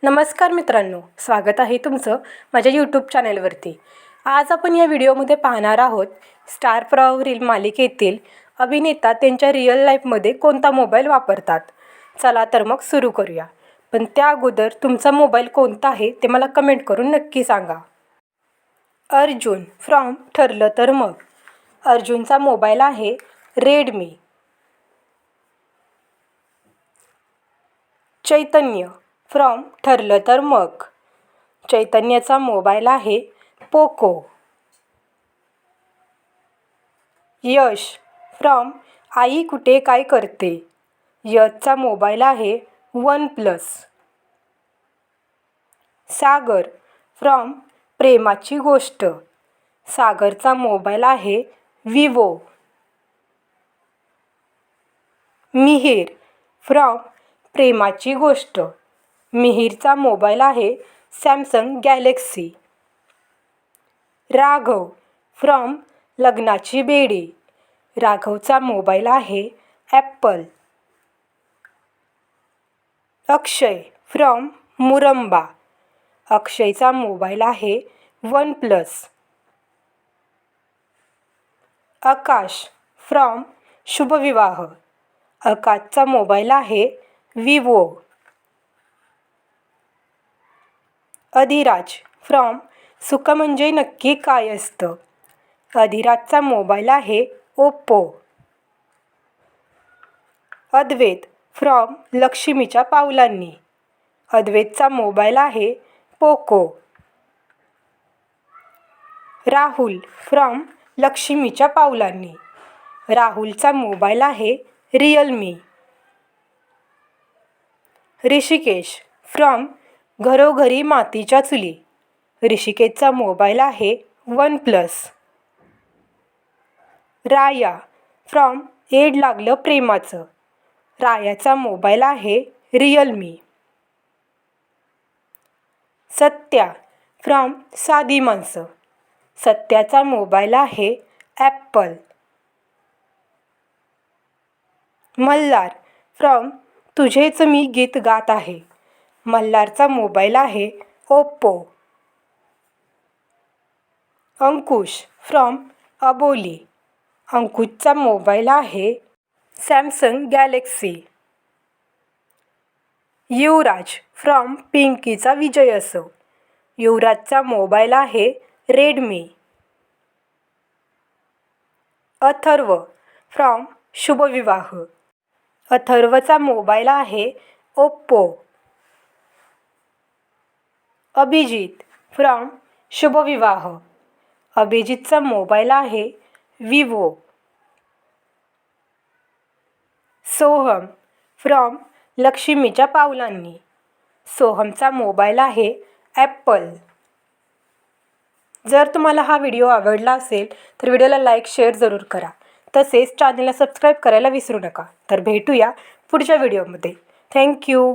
नमस्कार मित्रांनो, स्वागत आहे तुमचं माझ्या यूट्यूब चॅनेलवरती। आज आपण या व्हिडिओमध्ये पाहणार आहोत स्टार प्रवाहवरील मालिकेतील अभिनेता त्यांच्या रिअल लाईफमध्ये कोणता मोबाईल वापरतात। चला तर मग सुरू करूया। पण त्या अगोदर तुमचा मोबाईल कोणता आहे ते मला कमेंट करून नक्की सांगा। अर्जुन फ्रॉम ठरलं तर मग। अर्जुनचा मोबाईल आहे रेडमी। चैतन्य फ्रॉम ठरलं तर मग। चैतन्याचा मोबाईल आहे पोको। यश फ्रॉम आई कुठे काय करते। यशचा मोबाईल आहे OnePlus। सागर फ्रॉम प्रेमाची गोष्ट। सागरचा मोबाईल आहे विवो। मिहिर फ्रॉम प्रेमाची गोष्ट। मिहिरचा मोबाईल आहे Samsung Galaxy. Raghav from Lagnachi Bedi. राघवचा मोबाईल आहे ॲपल। अक्षय फ्रॉम मुरंबा। अक्षयचा मोबाईल आहे OnePlus। आकाश फ्रॉम शुभविवाह। आकाशचा मोबाईल आहे विवो। अधिराज फ्रॉम सुख म्हणजे नक्की काय असतं। अधिराजचा मोबाईल आहे ओप्पो। अद्वैत फ्रॉम लक्ष्मीच्या पावलांनी। अद्वैतचा मोबाईल आहे पोको। राहुल फ्रॉम लक्ष्मीच्या पावलांनी। राहुलचा मोबाईल आहे रिअलमी। ऋषिकेश फ्रॉम घरोघरी मातीच्या चुली। ऋषिकेशचा मोबाईल आहे OnePlus। राया फ्रॉम एड लागलं प्रेमाचं। रायाचा मोबाईल आहे रिअलमी। सत्या फ्रॉम साधी माणसं। सत्याचा मोबाईल आहे ॲपल। मल्हार फ्रॉम तुझेच मी गीत गात आहे। मल्हारचा मोबाईल आहे ओप्पो। अंकुश फ्रॉम अबोली। अंकुशचा मोबाईल आहे सॅमसंग गॅलेक्सी। युवराज फ्रॉम पिंकीचा विजय असो। युवराजचा मोबाईल आहे Redmi. Atharva from Shubhvivah. अथर्वचा mobile आहे Oppo. Abhijit from Shubhvivah. अभिजितचा mobile आहे विवो। सोहम फ्रॉम लक्ष्मीच्या पावलांनी। सोहमचा मोबाईल आहे ॲपल। जर तुम्हाला हा व्हिडिओ आवडला असेल तर व्हिडिओला लाईक शेअर जरूर करा। तसेच चॅनलला सबस्क्राईब करायला विसरू नका। तर भेटूया पुढच्या व्हिडिओमध्ये। थँक्यू।